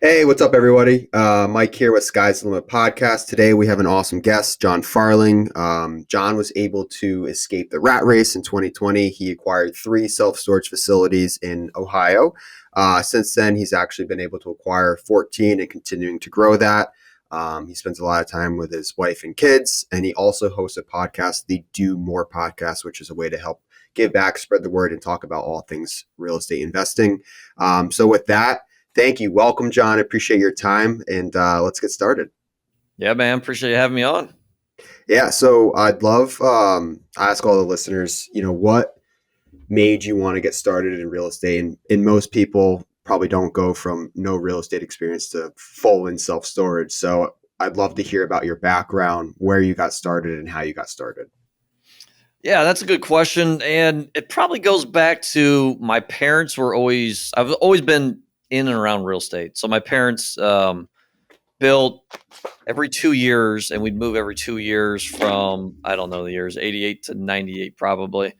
Hey, what's up, everybody? Mike here with Sky's the Limit podcast. Today we have an awesome guest, Jon Farling. Jon was able to escape the rat race in 2020. He acquired 3 self-storage facilities in Ohio. Since then, he's actually been able to acquire 14 and continuing to grow that. He spends a lot of time with his wife and kids, and he also hosts a podcast, the Do More podcast, which is a way to help give back, spread the word, and talk about all things real estate investing. So with that, thank you. Welcome, Jon. I appreciate your time, and let's get started. Yeah, man. Appreciate you having me on. Yeah, so I'd love ask all the listeners, what made you want to get started in real estate? And most people probably don't go from no real estate experience to full in self storage. So I'd love to hear about your background, where you got started, and how you got started. Yeah, that's a good question. And it probably goes back to my parents I've always been in and around real estate. So my parents built every 2 years, and we'd move every 2 years from, I don't know the years, 88 to 98 probably.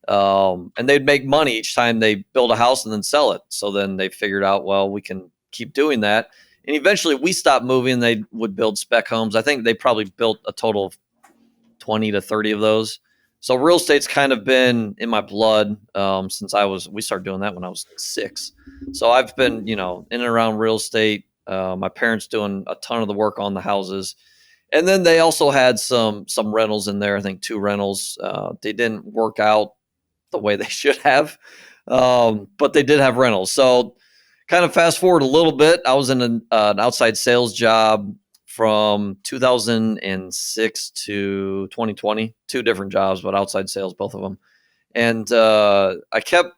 And they'd make money each time they build a house and then sell it. So then they figured out, well, we can keep doing that. And eventually we stopped moving. They would build spec homes. I think they probably built a total of 20 to 30 of those. So real estate's kind of been in my blood since we started doing that when I was 6. So I've been, in and around real estate. My parents doing a ton of the work on the houses. And then they also had some rentals in there. I think 2 rentals. They didn't work out the way they should have, but they did have rentals. So kind of fast forward a little bit, I was in an outside sales job from 2006 to 2020, 2 different jobs, but outside sales, both of them. And I kept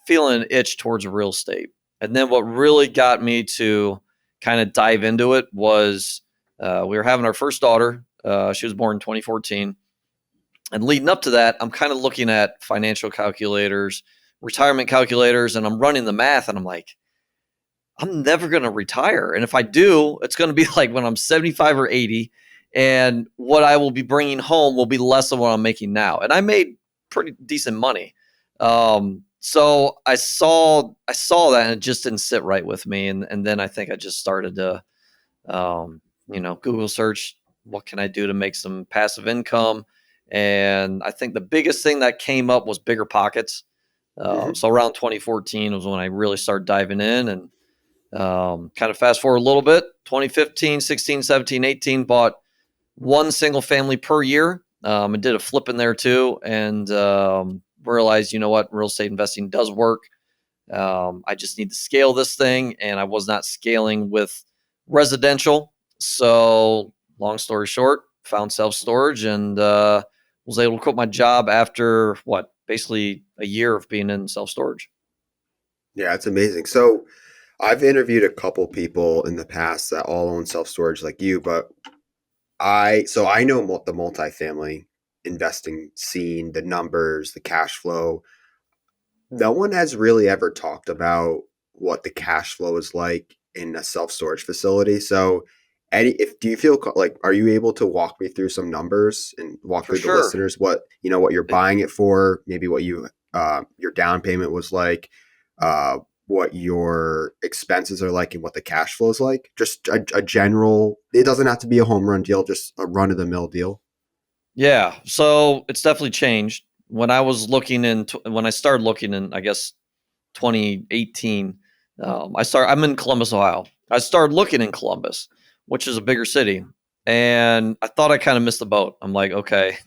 feeling an itch towards real estate. And then what really got me to kind of dive into it was we were having our first daughter. She was born in 2014. And leading up to that, I'm kind of looking at financial calculators, retirement calculators, and I'm running the math, and I'm like, I'm never going to retire. And if I do, it's going to be like when I'm 75 or 80, and what I will be bringing home will be less than what I'm making now. And I made pretty decent money. So I saw that, and it just didn't sit right with me. And then I think I just started to, Google search, what can I do to make some passive income? And I think the biggest thing that came up was bigger pockets. So around 2014 was when I really started diving in, and kind of fast forward a little bit, 2015, 16, 17, 18, bought 1 single family per year, and did a flip in there too. And realized, you know what, real estate investing does work. I just need to scale this thing. And I was not scaling with residential. So long story short, found self-storage, and was able to quit my job after basically a year of being in self-storage. Yeah, it's amazing. So I've interviewed a couple people in the past that all own self storage like you, but I know the multifamily investing scene, the numbers, the cash flow. No one has really ever talked about what the cash flow is like in a self storage facility. So, if do you feel like, are you able to walk me through some numbers and walk For through the sure. listeners what you're buying it for, maybe what your down payment was like, what your expenses are like, and what the cash flow is like? Just a general. It doesn't have to be a home run deal, just a run of the mill deal. Yeah, so it's definitely changed. When I started looking in, I guess 2018, I'm in Columbus, Ohio. I started looking in Columbus, which is a bigger city, and I thought I kind of missed the boat. I'm like, okay,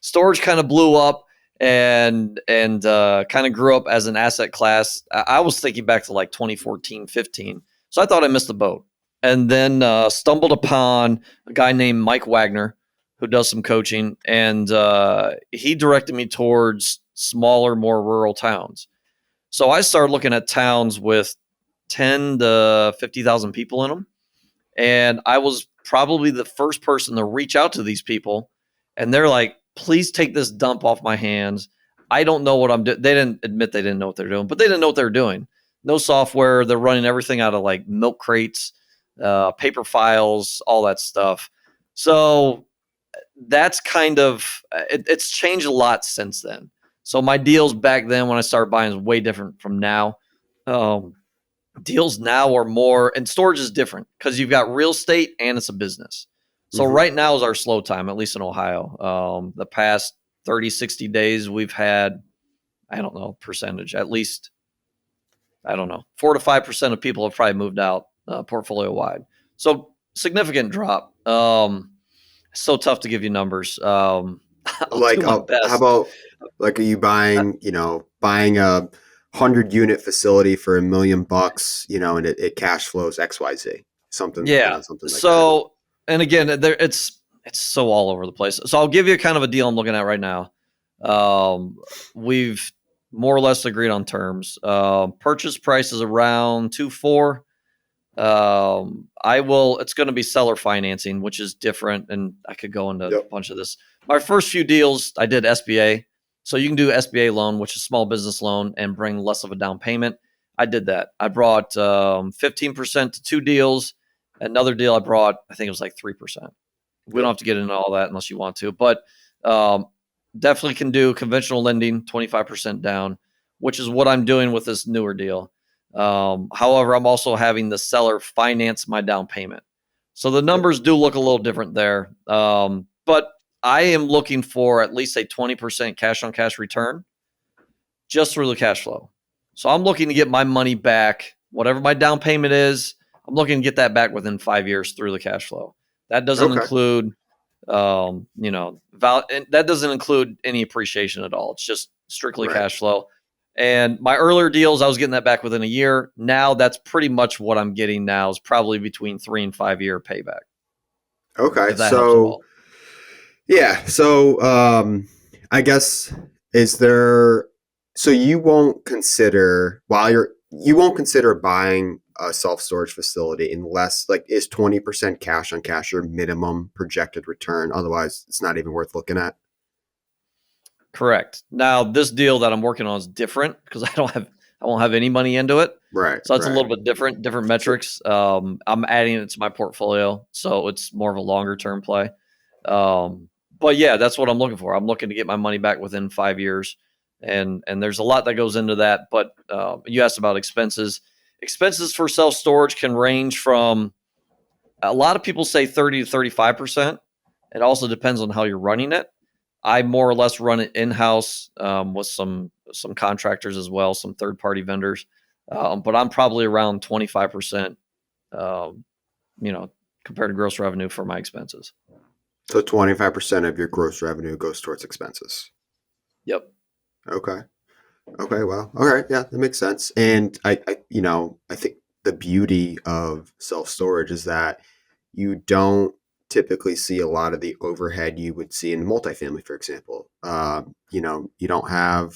storage kind of blew up, and kind of grew up as an asset class. I was thinking back to like 2014, 15, so I thought I missed the boat, and then stumbled upon a guy named Mike Wagner who does some coaching, and he directed me towards smaller, more rural towns. So I started looking at towns with 10 to 50,000 people in them. And I was probably the first person to reach out to these people. And they're like, please take this dump off my hands. I don't know what I'm doing. They didn't admit they didn't know what they're doing, but they didn't know what they were doing. No software. They're running everything out of like milk crates, paper files, all that stuff. So that's kind of it's changed a lot since then. So my deals back then when I started buying is way different from now. Um, deals now are more, and storage is different because you've got real estate and it's a business. So Hmm. right now is our slow time, at least in Ohio. The past 30, 60 days, we've had, I don't know, percentage, at least, I don't know, 4 to 5% of people have probably moved out portfolio wide. So significant drop. So tough to give you numbers. I'll do Like, my how best. about like, are you buying, buying a 100 unit facility for $1 million, and it cash flows XYZ, something, Yeah. something like that. So, and again, it's so all over the place. So I'll give you kind of a deal I'm looking at right now. We've more or less agreed on terms. Purchase price is around 2.4. It's going to be seller financing, which is different, and I could go into a Yep. bunch of this. My first few deals, I did SBA, so you can do SBA loan, which is small business loan, and bring less of a down payment. I did that. I brought 15% to 2 deals. Another deal I brought, I think it was like 3%. We don't Yep. have to get into all that unless you want to, but um, definitely can do conventional lending, 25% down, which is what I'm doing with this newer deal. However, I'm also having the seller finance my down payment. So the Yep. numbers do look a little different there. But I am looking for at least a 20% cash on cash return just through the cash flow. So I'm looking to get my money back, whatever my down payment is. I'm looking to get that back within 5 years through the cash flow. That doesn't Okay. include, that doesn't include any appreciation at all. It's just strictly Right. cash flow. And my earlier deals, I was getting that back within a year. Now that's pretty much what I'm getting now is probably between 3 and 5 year payback, Okay. if that helps at So all. yeah. So I guess, is there? So you won't consider buying a self storage facility unless, like, is 20% cash on cash your minimum projected return? Otherwise, it's not even worth looking at. Correct. Now, this deal that I'm working on is different because I won't have any money into it. Right. So it's a Right. little bit different Sure. metrics. I'm adding it to my portfolio, so it's more of a longer term play. Um, but yeah, that's what I'm looking for. I'm looking to get my money back within 5 years, and there's a lot that goes into that. But you asked about expenses. Expenses for self storage can range from, a lot of people say 30 to 35%. It also depends on how you're running it. I more or less run it in house with some contractors as well, some third party vendors. But I'm probably around 25%, um, you know, compared to gross revenue for my expenses. So 25% of your gross revenue goes towards expenses. Yep. Okay. Okay. Well. All right. Yeah, that makes sense. And I think the beauty of self storage is that you don't typically see a lot of the overhead you would see in multifamily, for example. You don't have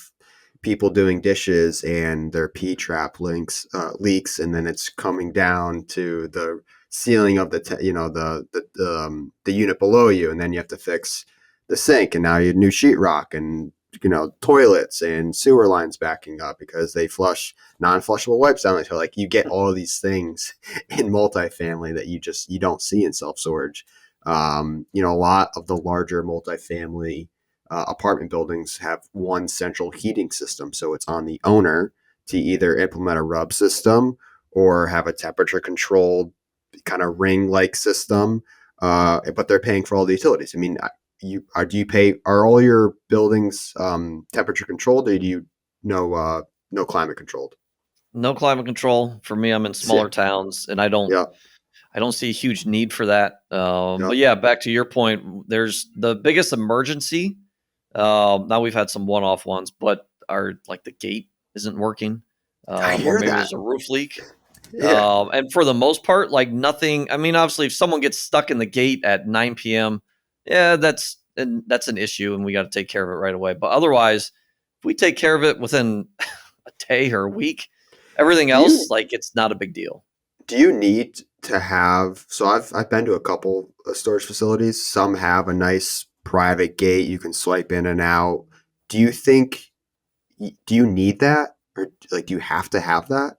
people doing dishes and their P trap leaks, and then it's coming down to the ceiling of the unit below you, and then you have to fix the sink, and now you have new sheetrock and toilets and sewer lines backing up because they flush non-flushable wipes down the toilet. Like, you get all of these things in multifamily that you don't see in self storage. A lot of the larger multifamily apartment buildings have one central heating system, so it's on the owner to either implement a rub system or have a temperature controlled kind of ring like system. But they're paying for all the utilities. I mean, do you pay? Are all your buildings temperature controlled, or do you no climate controlled? No climate control for me. I'm in Yeah. smaller towns, and Yeah. I don't see a huge need for that. Yeah. But yeah, back to your point, there's the biggest emergency. Now we've had some one-off ones, but our like the gate isn't working, I or hear maybe that. there's a roof leak. Yeah. And for the most part, like nothing. I mean, obviously, if someone gets stuck in the gate at 9 p.m., yeah, that's an issue, and we got to take care of it right away. But otherwise, if we take care of it within a day or a week, everything Do you else, like, it's not a big deal. do you need to have? So I've been to a couple of storage facilities. Some have a nice private gate you can swipe in and out. Do you think? Do you need that, or like, do you have to have that?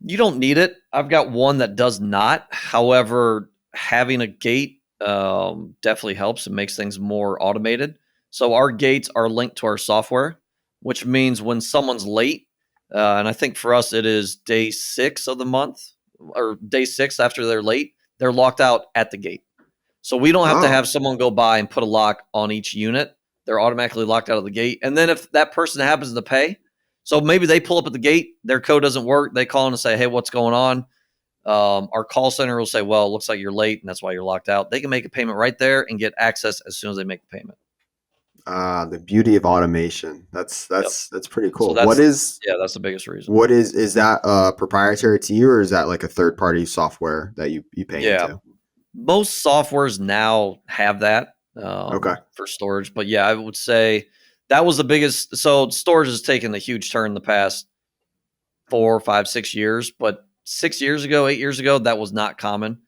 You don't need it. I've got one that does not. However, having a gate definitely helps and makes things more automated. So our gates are linked to our software, which means when someone's late, And I think for us, it is day 6 of the month or day 6 after they're late. They're locked out at the gate. So we don't have to have Oh, someone go by and put a lock on each unit. They're automatically locked out of the gate. And then if that person happens to pay, so maybe they pull up at the gate, their code doesn't work. They call in and say, hey, what's going on? Our call center will say, well, it looks like you're late and that's why you're locked out. They can make a payment right there and get access as soon as they make the payment. the beauty of automation. Yep. That's pretty So cool. yeah, that's the biggest reason. What is that proprietary to you, or is that like a third party software that you pay Yeah. into? Most softwares now have that Okay. for storage. But yeah, I would say that was the biggest. So storage has taken a huge turn in the past 4, 5, 6 years. But 6 years ago, 8 years ago, that was not common.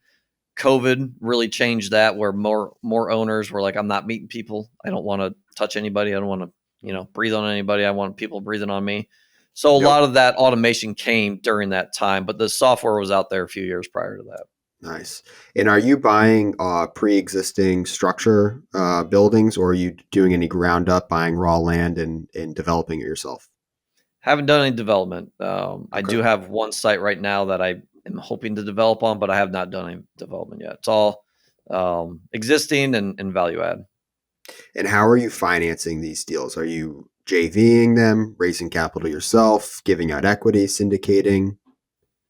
COVID really changed that, where more owners were like, I'm not meeting people. I don't want to touch anybody. I don't want to, breathe on anybody. I want people breathing on me. So a Yep. lot of that automation came during that time, but the software was out there a few years prior to that. Nice. And are you buying pre-existing structure buildings, or are you doing any ground up buying raw land and developing it yourself? Haven't done any development. I Okay. do have one site right now that I am hoping to develop on, but I have not done any development yet. It's all existing and value add. And how are you financing these deals? Are you JVing them, raising capital yourself, giving out equity, syndicating?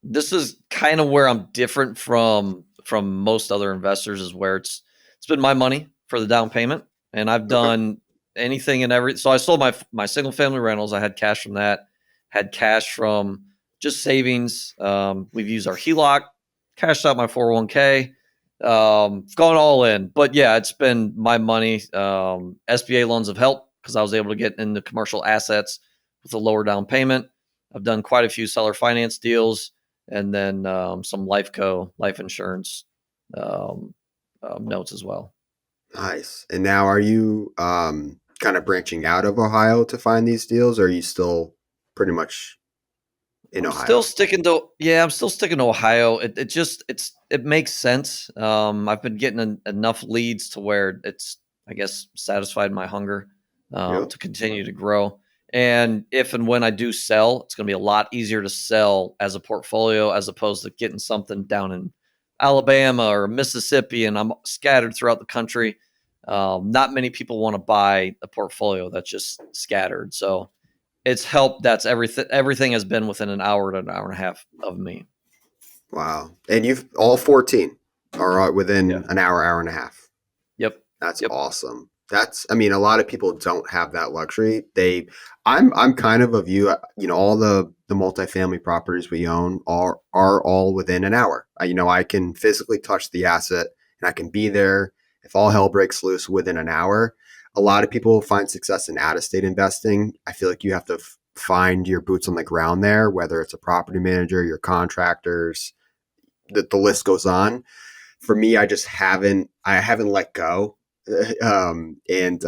This is kind of where I'm different from most other investors, is where it's been my money for the down payment, and I've Okay. done anything and every. So I sold my single family rentals. I had cash from that, had cash from just savings. We've used our HELOC, cashed out my 401k, gone all in. But yeah, it's been my money. SBA loans have helped because I was able to get into commercial assets with a lower down payment. I've done quite a few seller finance deals, and then some life insurance um, notes as well. Nice. And now are you kind of branching out of Ohio to find these deals, or are you still pretty much in I'm still Ohio? sticking to Yeah, I'm still sticking to Ohio. It makes sense. I've been getting enough leads to where it's, I guess, satisfied my hunger Yep. to continue to grow. And if and when I do sell, it's going to be a lot easier to sell as a portfolio as opposed to getting something down in Alabama or Mississippi, and I'm scattered throughout the country. Not many people want to buy a portfolio that's just scattered. So it's helped. That's everything. Everything has been within an hour to an hour and a half of me. Wow. And you've all 14 are Yeah. within an hour, hour and a half. Yep. That's Yep. awesome. I mean, a lot of people don't have that luxury. I'm kind of a view, all the multifamily properties we own are all within an hour. I can physically touch the asset and I can be there if all hell breaks loose within an hour. A lot of people find success in out of state investing. I feel like you have to find your boots on the ground there, whether it's a property manager, your contractors, the list goes on. For me, I haven't let go. And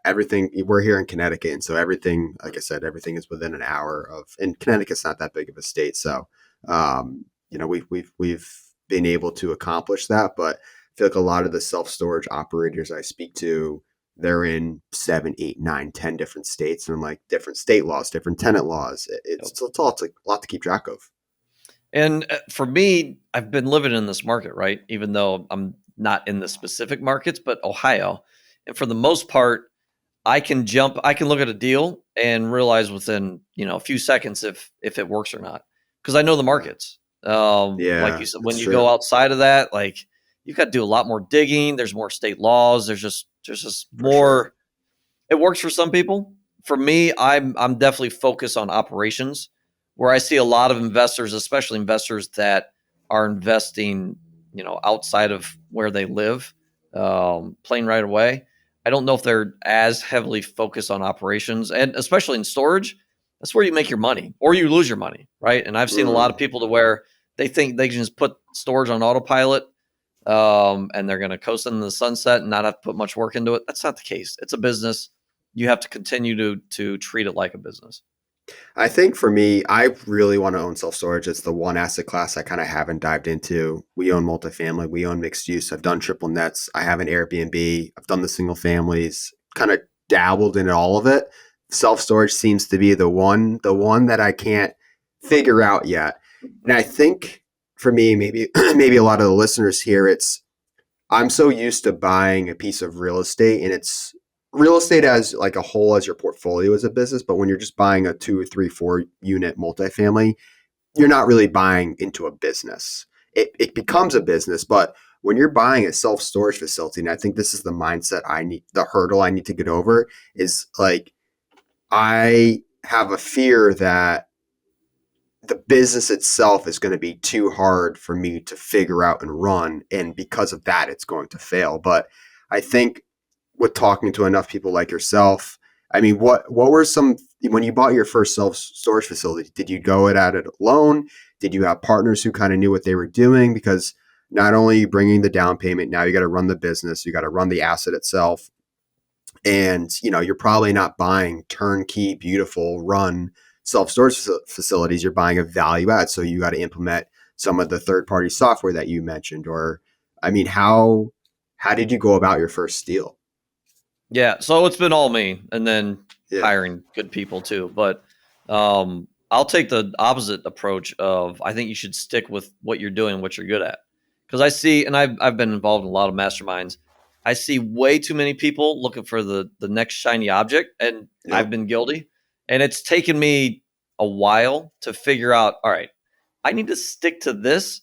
everything, we're here in Connecticut. And so everything, like I said, everything is within an hour and Connecticut's not that big of a state. So, we've been able to accomplish that, but I feel like a lot of the self-storage operators I speak to, they're in 7, 8, 9, 10 different states, and like different state laws, different tenant laws. Yep. It's a lot to keep track of. And for me, I've been living in this market, right? Even though I'm not in the specific markets, but Ohio. And for the most part, I can look at a deal and realize within, a few seconds if it works or not. Because I know the markets. Like Yeah, you said, when it's you go true. outside of that, like you've got to do a lot more digging. There's more state laws. There's just For sure. more. It works for some people. For me, I'm definitely focused on operations, where I see a lot of investors, especially investors that are investing, outside of where they live, playing right away. I don't know if they're as heavily focused on operations, and especially in storage. That's where you make your money, or you lose your money, right? And I've seen a lot of Mm. people to where they think they can just put storage on autopilot, and they're going to coast into the sunset and not have to put much work into it. That's not the case. It's a business. You have to continue to treat it like a business. I think for me, I really want to own self storage. It's the one asset class I kind of haven't dived into. We own multifamily, we own mixed use. I've done triple nets. I have an Airbnb. I've done the single families, kind of dabbled in all of it. self-storage seems to be the one that I can't figure out yet. And I think for me, maybe maybe a lot of the listeners here, it's I'm so used to buying a piece of real estate, and it's real estate as like a whole as your portfolio as a business. But when you're just buying a 2 or 3, 4 unit multifamily, you're not really buying into a business. It becomes a business, but when you're buying a self storage facility, and I think this is the mindset the hurdle I need to get over is like, I have a fear that the business itself is going to be too hard for me to figure out and run. And because of that, it's going to fail. But I think with talking to enough people like yourself, I mean, what were some when you bought your first self storage facility? Did you go at it alone? Did you have partners who kind of knew what they were doing? Because not only are you bringing the down payment, now you got to run the business, you got to run the asset itself, and you're probably not buying turnkey, beautiful, run self storage facilities. You're buying a value add, so you got to implement some of the third party software that you mentioned. Or, I mean, how did you go about your first deal? Yeah, so it's been all me, and then Yeah. hiring good people too. But I'll take the opposite approach of I think you should stick with what you're doing, what you're good at. Because I see, and I've been involved in a lot of masterminds. I see way too many people looking for the next shiny object, and I've Yep. been guilty. And it's taken me a while to figure out. All right, I need to stick to this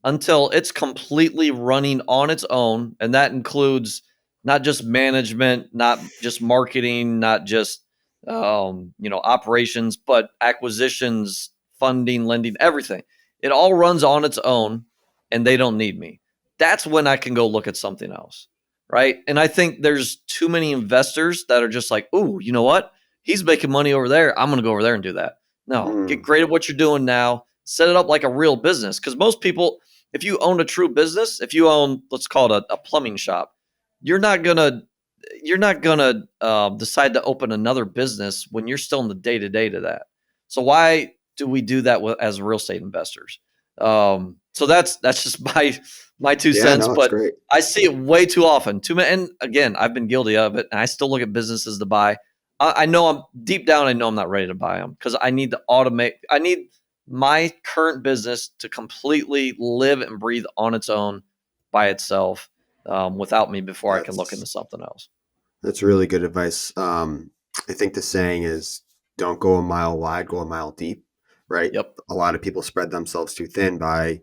until it's completely running on its own, and that includes not just management, not just marketing, not just operations, but acquisitions, funding, lending, everything. It all runs on its own, and they don't need me. That's when I can go look at something else, right? And I think there's too many investors that are just like, "Ooh, you know what? He's making money over there. I'm going to go over there and do that." No, get Mm. great at what you're doing now. Set it up like a real business, because most people, if you own a true business, if you own, let's call it a plumbing shop, you're not gonna decide to open another business when you're still in the day to day to that. So why do we do that as real estate investors? So that's just my two Yeah, cents. no, it's But great. I see it way too often. Too many, and again, I've been guilty of it, and I still look at businesses to buy. I know I'm deep down. I know I'm not ready to buy them because I need to automate. I need my current business to completely live and breathe on its own by itself without me before I can look That's into something else. that's really good advice. I think the saying is, "Don't go a mile wide, go a mile deep." Right? Yep. A lot of people spread themselves too thin by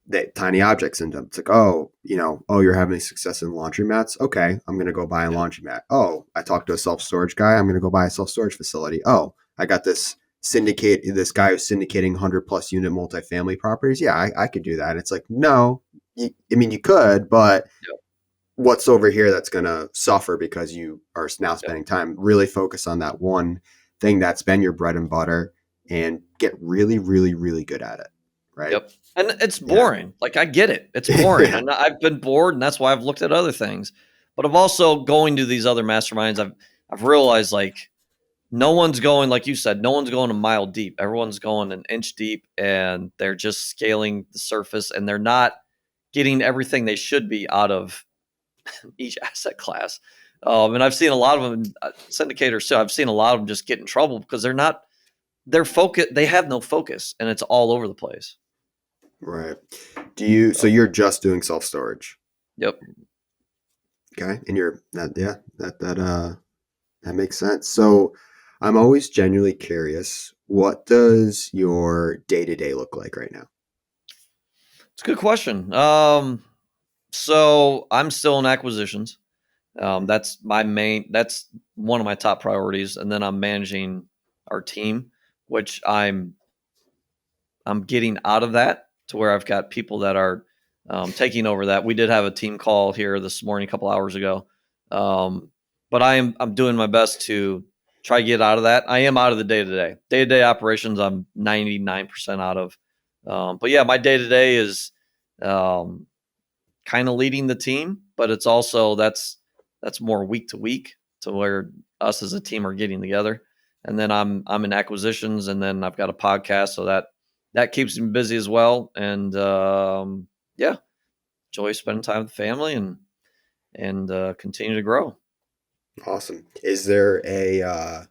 that tiny object syndrome. It's like, oh, you're having success in laundromats. Okay, I'm gonna go buy a Yep. laundromat. Oh, I talked to a self storage guy. I'm gonna go buy a self storage facility. Oh, I got this guy who's syndicating 100+ unit multifamily properties. Yeah, I could do that. It's like, no, I mean, you could, but Yep. what's over here that's gonna suffer because you are now Yep. spending time? Really focus on that one thing that's been your bread and butter, and get really, really, really good at it. Right? Yep. And it's Yeah. boring. Like I get it. It's boring. Yeah. And I've been bored and that's why I've looked at other things. But I've also going to these other masterminds, I've realized like no one's going, like you said, no one's going a mile deep. Everyone's going an inch deep and they're just scaling the surface and they're not getting everything they should be out of each asset class. And I've seen a lot of them, syndicators too. I've seen a lot of them just get in trouble because they're focused. They have no focus and it's all over the place. Right. So So, you're just doing self storage. yep. Okay. And that makes sense. So I'm always genuinely curious, what does your day to day look like right now? It's a good question. So I'm still in acquisitions. Mhm. That's one of my top priorities. And then I'm managing our team, which I'm getting out of that to where I've got people that are taking over that. We did have a team call here this morning, a couple hours ago, but I'm doing my best to try to get out of that. I am out of the day to day operations. I'm 99% out of, but yeah, my day to day is um, kind of leading the team, but it's also that's more week to week to where us as a team are getting together. And then I'm in acquisitions, and then I've got a podcast, so that keeps me busy as well. And yeah, enjoy spending time with the family and continue to grow. Awesome. Is there a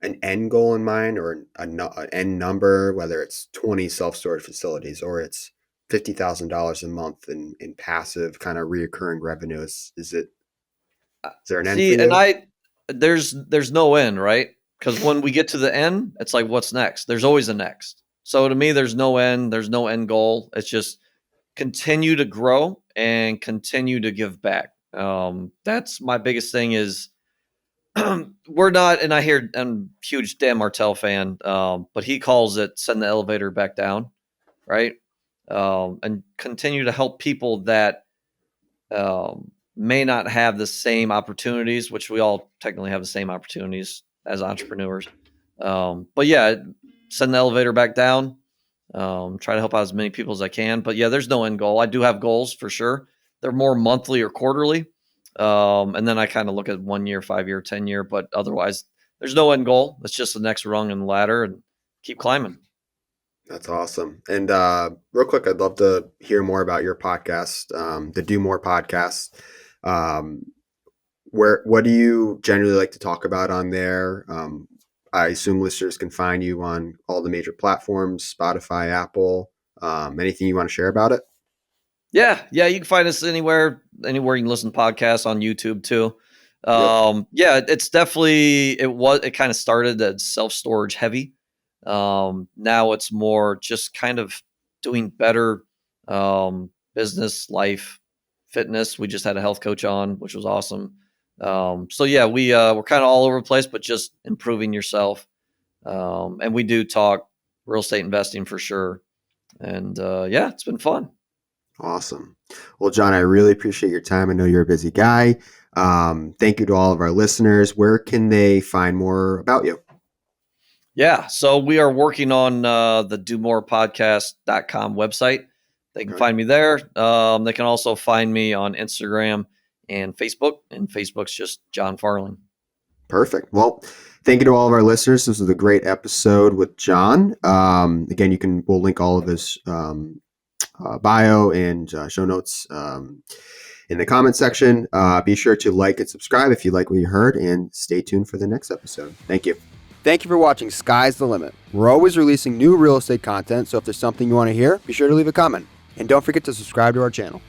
an end goal in mind or an end number, whether it's 20 self-storage facilities or it's $50,000 a month in passive kind of reoccurring revenues? Is there an end for See, and you? there's no end, right? Because when we get to the end, it's like, what's next? There's always a next. So to me, there's no end. There's no end goal. It's just continue to grow and continue to give back. That's my biggest thing is we're not, and I'm a huge Dan Martell fan, but he calls it send the elevator back down, right? And continue to help people that may not have the same opportunities, which we all technically have the same opportunities as entrepreneurs. But yeah, send the elevator back down. Try to help out as many people as I can. But yeah, there's no end goal. I do have goals for sure. They're more monthly or quarterly. And then I kind of look at 1 year, 5 year, 10 year, but otherwise there's no end goal. It's just the next rung in the ladder and keep climbing. That's awesome. And real quick, I'd love to hear more about your podcast, the Do More podcast. Um, what do you generally like to talk about on there? I assume listeners can find you on all the major platforms, Spotify, Apple. Anything you want to share about it? Yeah. You can find us anywhere you can listen to podcasts on YouTube too. Yep. Yeah, it's definitely, it kind of started as self-storage heavy. Now it's more just kind of doing better, business, life, fitness. We just had a health coach on, which was awesome. So yeah, we're kind of all over the place, but just improving yourself. And we do talk real estate investing for sure. And yeah, it's been fun. Awesome. Well, John, I really appreciate your time. I know you're a busy guy. Thank you to all of our listeners. Where can they find more about you? Yeah. So we are working on the domorepodcast.com website. They can find me there. They can also find me on Instagram and Facebook. And Facebook's just Jon Farling. Perfect. Well, thank you to all of our listeners. This was a great episode with John. Again, we'll link all of his bio and show notes in the comment section. Be sure to like and subscribe if you like what you heard, and stay tuned for the next episode. Thank you. Thank you for watching Sky's the Limit. We're always releasing new real estate content, so if there's something you want to hear, be sure to leave a comment. And don't forget to subscribe to our channel.